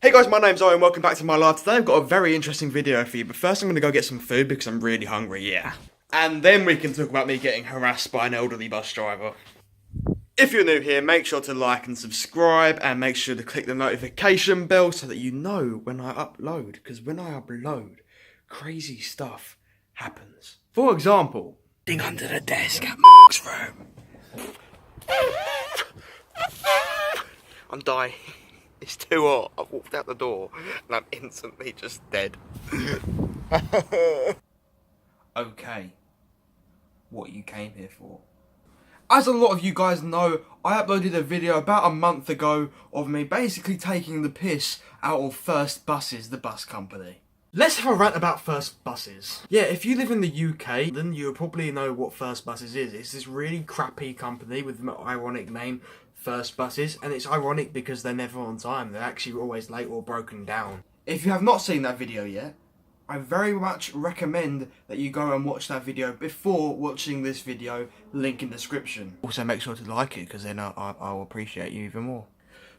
Hey guys, my name's Owen, welcome back to my live. Today I've got a very interesting video for you, but first I'm going to go get some food because I'm really hungry, yeah. And then we can talk about me getting harassed by an elderly bus driver. If you're new here, make sure to like and subscribe, and make sure to click the notification bell so that you know when I upload, because when I upload, crazy stuff happens. For example, being under the desk at Mark's room. I'm dying. It's too hot. I've walked out the door and I'm instantly just dead. Okay, what you came here for. As a lot of you guys know, I uploaded a video about a month ago of me basically taking the piss out of First Buses, the bus company. Let's have a rant about First Buses. Yeah, if you live in the UK, then you probably know what First Buses is. It's this really crappy company with an ironic name, First Buses, and it's ironic because they're never on time. They're actually always late or broken down. If you have not seen that video yet, I very much recommend that you go and watch that video before watching this video, link in description. Also make sure to like it, because then I'll appreciate you even more.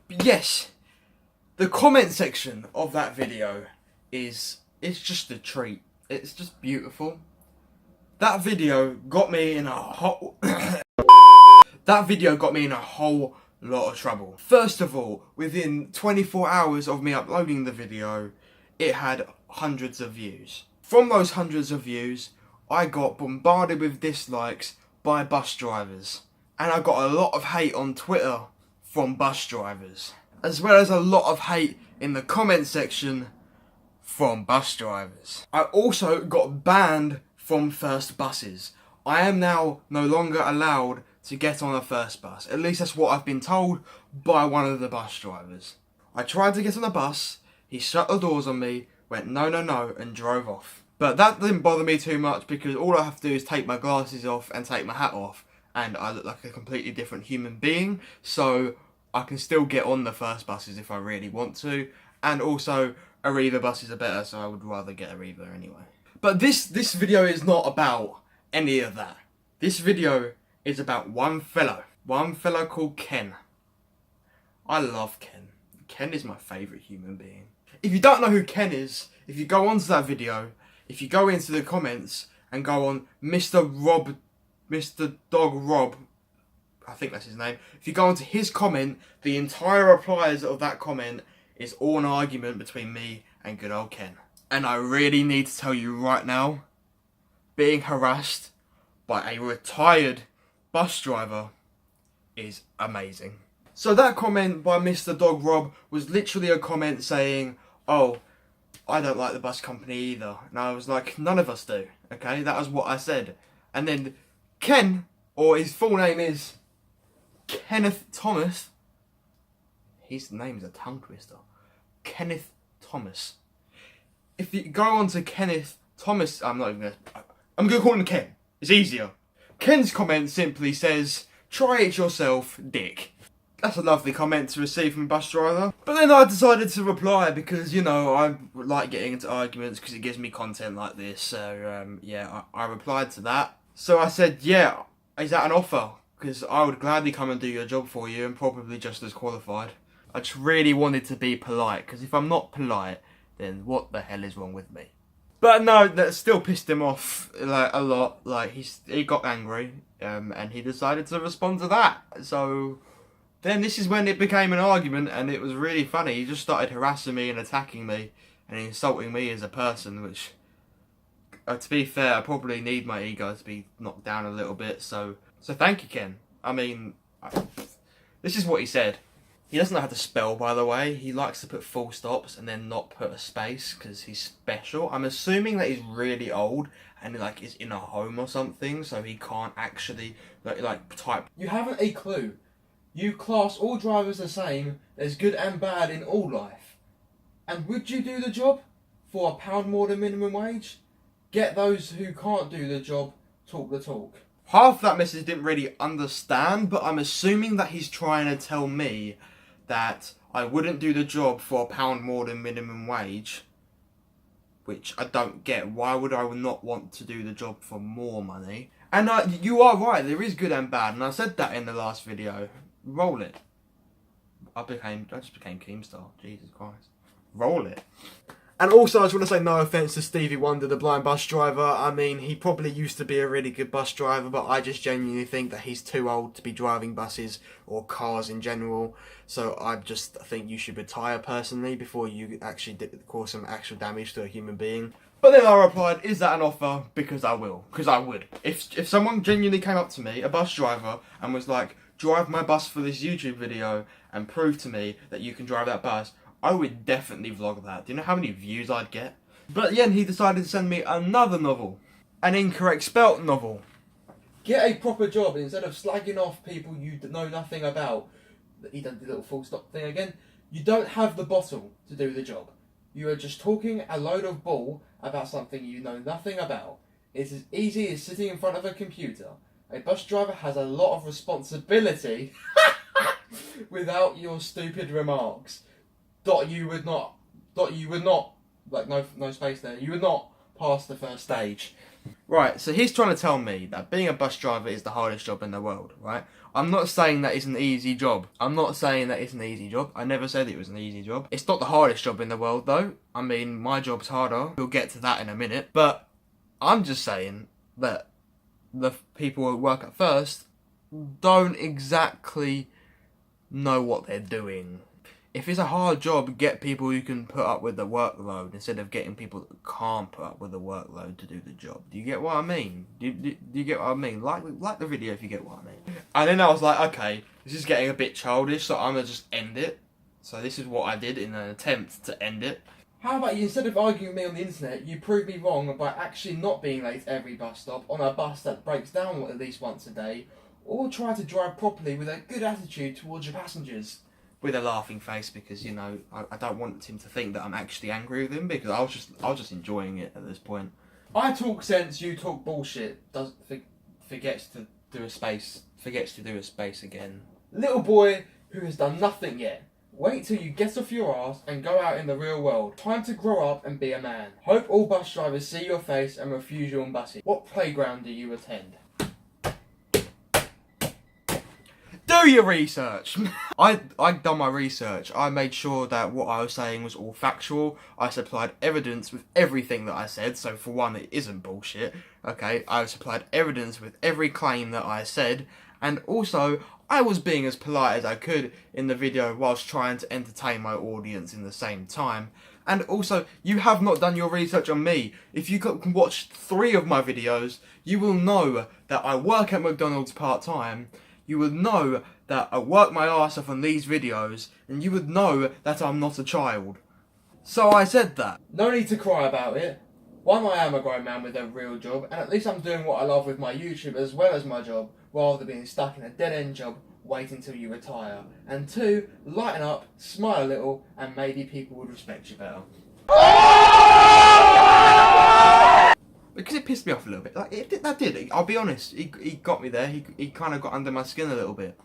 But yes, the comment section of that video it's just a treat. It's just beautiful. That video got me in a whole lot of trouble. First of all, within 24 hours of me uploading the video, it had hundreds of views. From those hundreds of views, I got bombarded with dislikes by bus drivers. And I got a lot of hate on Twitter from bus drivers, as well as a lot of hate in the comment section from bus drivers. I also got banned from First Buses. I am now no longer allowed to get on a First Bus. At least that's what I've been told by one of the bus drivers. I tried to get on a bus, he shut the doors on me, went no, and drove off. But that didn't bother me too much because all I have to do is take my glasses off and take my hat off, and I look like a completely different human being, so I can still get on the First Buses if I really want to, and also Arriva buses are better, so I would rather get Arriva anyway. But this video is not about any of that. This video is about one fellow called Ken. I love Ken. Ken is my favourite human being. If you don't know who Ken is, if you go onto that video, if you go into the comments and go on Mr. Dog Rob, I think that's his name. If you go onto his comment, the entire replies of that comment is all an argument between me and good old Ken. And I really need to tell you right now, being harassed by a retired bus driver is amazing. So that comment by Mr. Dog Rob was literally a comment saying, oh, I don't like the bus company either. And I was like, none of us do, okay? That was what I said. And then Ken, or his full name is Kenneth Thomas. His name's a tongue twister. Kenneth Thomas. If you go on to Kenneth Thomas, I'm gonna call him Ken. It's easier. Ken's comment simply says, try it yourself, dick. That's a lovely comment to receive from a bus driver. But then I decided to reply because, you know, I like getting into arguments because it gives me content like this. So, yeah, I replied to that. So I said, yeah, is that an offer? Because I would gladly come and do your job for you and probably just as qualified. I just really wanted to be polite, because if I'm not polite, then what the hell is wrong with me? But no, that still pissed him off like a lot. Like he got angry, and he decided to respond to that. So then this is when it became an argument, and it was really funny. He just started harassing me and attacking me and insulting me as a person, which, to be fair, I probably need my ego to be knocked down a little bit. So thank you, Ken. I mean, this is what he said. He doesn't know how to spell, by the way. He likes to put full stops and then not put a space because he's special. I'm assuming that he's really old and like is in a home or something, so he can't actually like type. You haven't a clue. You class all drivers the same. There's good and bad in all life. And would you do the job for £1 more than minimum wage? Get those who can't do the job talk the talk. Half that message didn't really understand, but I'm assuming that he's trying to tell me that I wouldn't do the job for £1 more than minimum wage, which I don't get. Why would I not want to do the job for more money? And you are right, there is good and bad, and I said that in the last video. Roll it. I just became Keemstar. Jesus Christ. roll it. And also, I just want to say no offence to Stevie Wonder, the blind bus driver. I mean, he probably used to be a really good bus driver, but I just genuinely think that he's too old to be driving buses or cars in general. So I just think you should retire personally before you actually cause some actual damage to a human being. But then I replied, is that an offer? Because I will. Because I would. If someone genuinely came up to me, a bus driver, and was like, drive my bus for this YouTube video and prove to me that you can drive that bus, I would definitely vlog that. Do you know how many views I'd get? But then he decided to send me another novel. An incorrect spelt novel. Get a proper job instead of slagging off people you know nothing about. He done the little full stop thing again. You don't have the bottle to do the job. You are just talking a load of bull about something you know nothing about. It's as easy as sitting in front of a computer. A bus driver has a lot of responsibility without your stupid remarks. You would not, like no space there, you would not pass the first stage. Right, so he's trying to tell me that being a bus driver is the hardest job in the world, right? I'm not saying that it's an easy job. I never said it was an easy job. It's not the hardest job in the world though. I mean, my job's harder. We'll get to that in a minute. But I'm just saying that the people who work at first don't exactly know what they're doing. If it's a hard job, get people who can put up with the workload instead of getting people that can't put up with the workload to do the job. Do you get what I mean? Do you get what I mean? Like the video if you get what I mean. And then I was like, okay, this is getting a bit childish, so I'm going to just end it. So this is what I did in an attempt to end it. How about you, instead of arguing with me on the internet, you prove me wrong by actually not being late to every bus stop on a bus that breaks down at least once a day, or try to drive properly with a good attitude towards your passengers. With a laughing face, because, you know, I don't want him to think that I'm actually angry with him, because I was just enjoying it at this point. I talk sense, you talk bullshit. Forgets to do a space again. Little boy who has done nothing yet. Wait till you get off your ass and go out in the real world. Time to grow up and be a man. Hope all bus drivers see your face and refuse you on buses. What playground do you attend? Do your research! I'd done my research. I made sure that what I was saying was all factual. I supplied evidence with everything that I said, so for one, it isn't bullshit. Okay, I supplied evidence with every claim that I said, and also, I was being as polite as I could in the video whilst trying to entertain my audience in the same time. And also, you have not done your research on me. If you can watch 3 of my videos, you will know that I work at McDonald's part-time. You would know that I work my arse off on these videos, and you would know that I'm not a child. So I said that. No need to cry about it. One, I am a grown man with a real job, and at least I'm doing what I love with my YouTube as well as my job, rather than being stuck in a dead-end job waiting till you retire. And 2, lighten up, smile a little, and maybe people would respect you better. Because it pissed me off a little bit. I'll be honest, he got me there. He kind of got under my skin a little bit.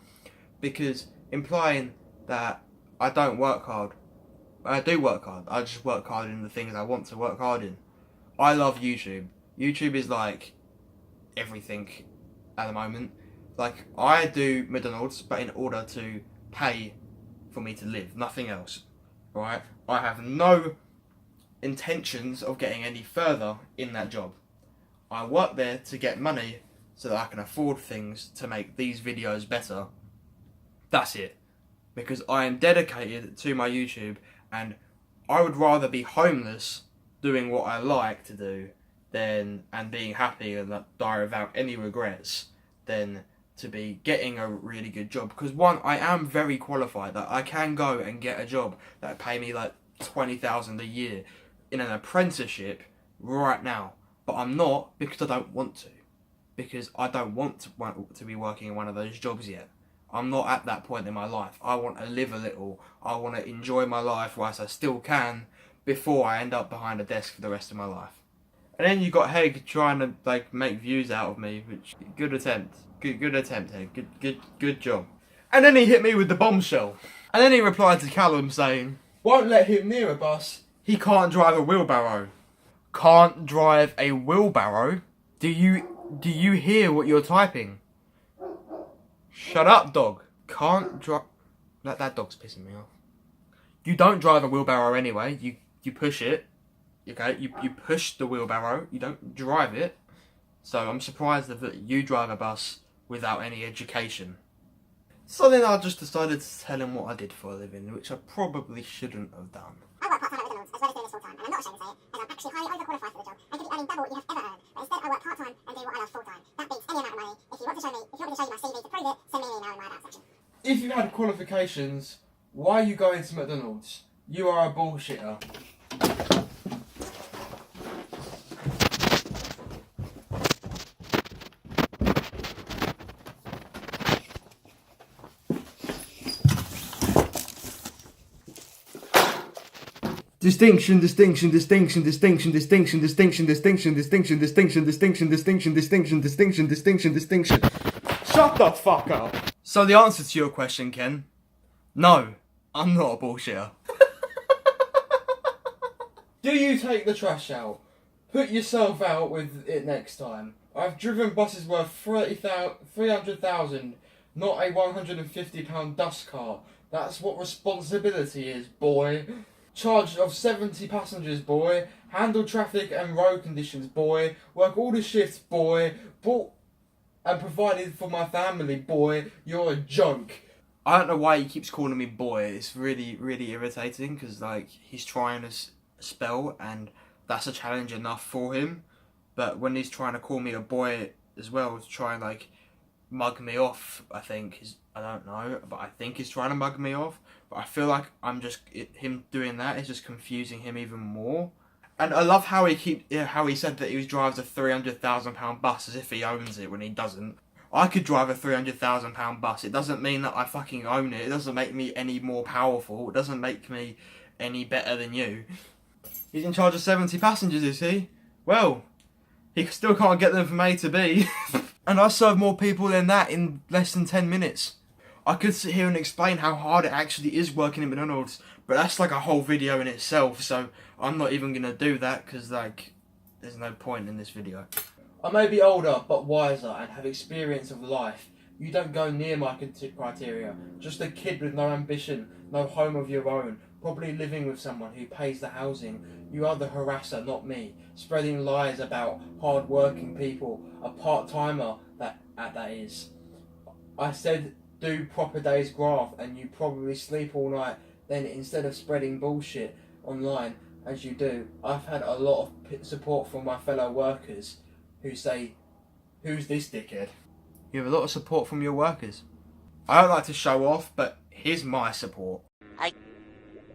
Because implying that I don't work hard. I do work hard. I just work hard in the things I want to work hard in. I love YouTube. YouTube is like everything at the moment. Like, I do McDonald's, but in order to pay for me to live. Nothing else. Right? I have no intentions of getting any further in that job. I work there to get money so that I can afford things to make these videos better. That's it. Because I am dedicated to my YouTube, and I would rather be homeless doing what I like to do and being happy and not die without any regrets than to be getting a really good job. Because one, I am very qualified. That I can go and get a job that pay me like 20,000 a year in an apprenticeship right now. But I'm not, because I don't want to. Because I don't want to be working in one of those jobs yet. I'm not at that point in my life. I want to live a little. I want to enjoy my life whilst I still can before I end up behind a desk for the rest of my life. And then you got Heg trying to like make views out of me, which good attempt. Good attempt, Heg. Good job. And then he hit me with the bombshell. And then he replied to Callum saying, "Won't let him near a bus. He can't drive a wheelbarrow." Can't drive a wheelbarrow? Do you hear what you're typing? Shut up, dog. Can't drive... That dog's pissing me off. You don't drive a wheelbarrow anyway. You push it. Okay, you push the wheelbarrow. You don't drive it. So I'm surprised that you drive a bus without any education. So then I just decided to tell him what I did for a living, which I probably shouldn't have done. I work part-time at McDonald's as well as doing this full-time, and I'm not ashamed to say it, as I'm actually highly overqualified for the job and could be earning double what you have ever earned. But instead I work part-time and do what I love full-time. That beats any amount of money. If you want me to show you my CV to prove it, send me an email in my about section. If you had qualifications, why are you going to McDonald's? You are a bullshitter. Distinction, distinction, distinction, distinction, distinction, distinction, distinction, distinction, distinction, distinction, distinction, distinction, distinction, distinction, distinction. Shut the fuck up. So the answer to your question, Ken, no, I'm not a bullshitter. Do you take the trash out? Put yourself out with it next time. I've driven buses worth 300,000, not a £150 dust car. That's what responsibility is, boy. Charge of 70 passengers, boy. Handle traffic and road conditions, boy. Work all the shifts, boy. Bought and provided for my family, boy. You're a joke. I don't know why he keeps calling me boy. It's really, really irritating because, like, he's trying to spell and that's a challenge enough for him. But when he's trying to call me a boy as well to try and, like, mug me off, I don't know, but I think he's trying to mug me off. But I feel like him doing that is just confusing him even more. And I love how he said that he drives a £300,000 bus as if he owns it when he doesn't. I could drive a £300,000 bus. It doesn't mean that I fucking own it. It doesn't make me any more powerful. It doesn't make me any better than you. He's in charge of 70 passengers, is he? Well, he still can't get them from A to B. And I serve more people than that in less than 10 minutes. I could sit here and explain how hard it actually is working at McDonald's, but that's like a whole video in itself, so I'm not even going to do that because, like, there's no point in this video. I may be older, but wiser and have experience of life. You don't go near my criteria. Just a kid with no ambition, no home of your own, probably living with someone who pays the housing. You are the harasser, not me, spreading lies about hard-working people, a part-timer that is. I said do proper day's graft and you probably sleep all night. Then instead of spreading bullshit online as you do, I've had a lot of support from my fellow workers who say, who's this dickhead? You have a lot of support from your workers. I don't like to show off, but here's my support.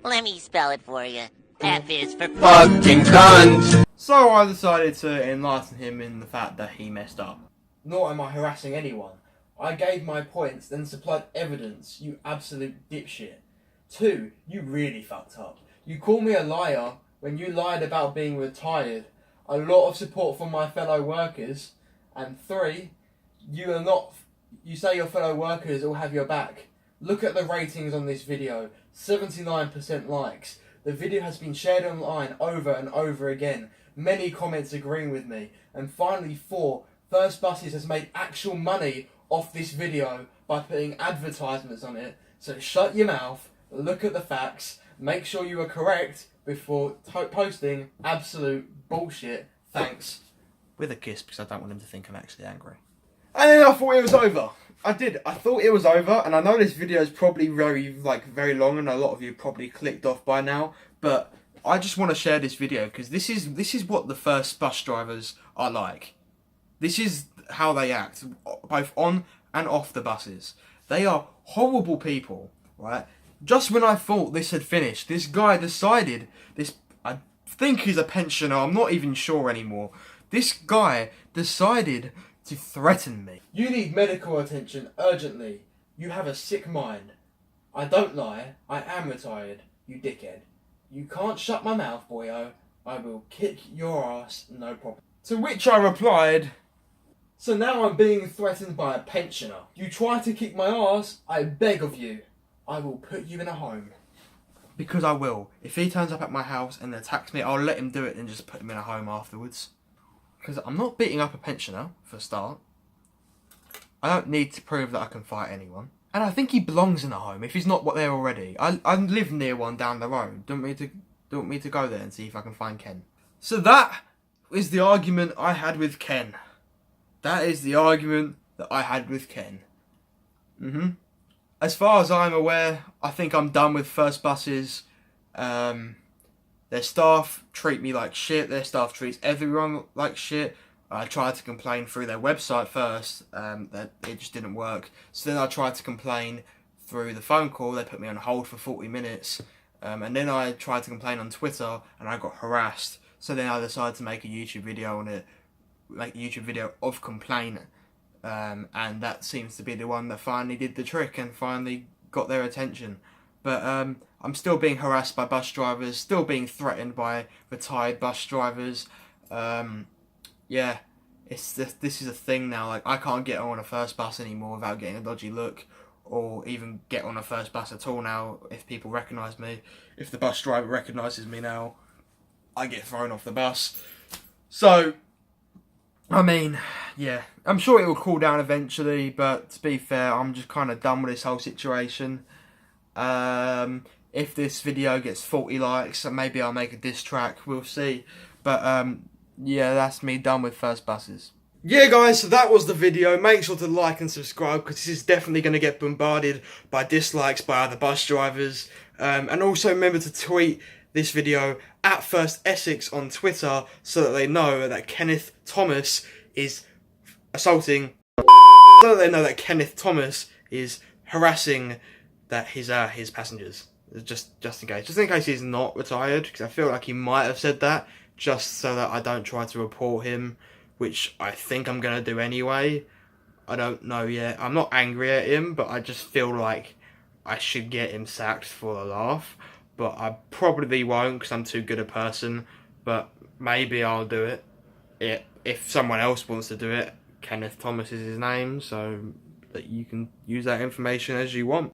Let me spell it for you. F is for fucking cunt! So I decided to enlighten him in the fact that he messed up. Nor am I harassing anyone. I gave my points, then supplied evidence, you absolute dipshit. 2, you really fucked up. You call me a liar when you lied about being retired. A lot of support from my fellow workers. And 3, you say your fellow workers all have your back. Look at the ratings on this video. 79% likes. The video has been shared online over and over again. Many comments agreeing with me. And finally 4, First Buses has made actual money off this video by putting advertisements on it. So shut your mouth, look at the facts, make sure you are correct before posting absolute bullshit. Thanks. With a kiss, because I don't want him to think I'm actually angry. And then I thought it was over. I thought it was over, and I know this video is probably very long, and a lot of you probably clicked off by now, but I just want to share this video because this is what the first bus drivers are like. This is how they act, both on and off the buses. They are horrible people, right? Just when I thought this had finished, this guy decided, I think he's a pensioner, I'm not even sure anymore. This guy decided to threaten me. You need medical attention urgently. You have a sick mind. I don't lie, I am retired, you dickhead. You can't shut my mouth, boyo. I will kick your ass, no problem. To which I replied, so now I'm being threatened by a pensioner. You try to kick my ass, I beg of you. I will put you in a home. Because I will. If he turns up at my house and attacks me, I'll let him do it and just put him in a home afterwards. Because I'm not beating up a pensioner, for a start. I don't need to prove that I can fight anyone. And I think he belongs in a home if he's not there already. I live near one down the road. Don't want me to go there and see if I can find Ken. So that is the argument I had with Ken. That is the argument that I had with Ken. As far as I'm aware, I think I'm done with first buses. Their staff treat me like shit. Their staff treats everyone like shit. I tried to complain through their website first, that it just didn't work. So then I tried to complain through the phone call. They put me on hold for 40 minutes. And then I tried to complain on Twitter and I got harassed. So then I decided to make a YouTube video on it, make a YouTube video of complaint. And that seems to be the one that finally did the trick and finally got their attention. But I'm still being harassed by bus drivers, still being threatened by retired bus drivers. Yeah, this is a thing now. Like, I can't get on a first bus anymore without getting a dodgy look, or even get on a first bus at all now if people recognise me. If the bus driver recognises me now, I get thrown off the bus. So, I mean, yeah, I'm sure it will cool down eventually, but to be fair, I'm just kind of done with this whole situation. If this video gets 40 likes, maybe I'll make a diss track, we'll see. But, yeah, that's me done with first buses. Yeah, guys, so that was the video. Make sure to like and subscribe, because this is definitely going to get bombarded by dislikes by other bus drivers. And also remember to tweet this video at First Essex on Twitter, so that they know that Kenneth Thomas is assaulting, so that they know that Kenneth Thomas is harassing his passengers. Just in case he's not retired, because I feel like he might have said that, just so that I don't try to report him, which I think I'm going to do anyway. I don't know yet. I'm not angry at him, but I just feel like I should get him sacked for a laugh. But I probably won't, because I'm too good a person. But maybe I'll do it. If someone else wants to do it, Kenneth Thomas is his name, so that you can use that information as you want.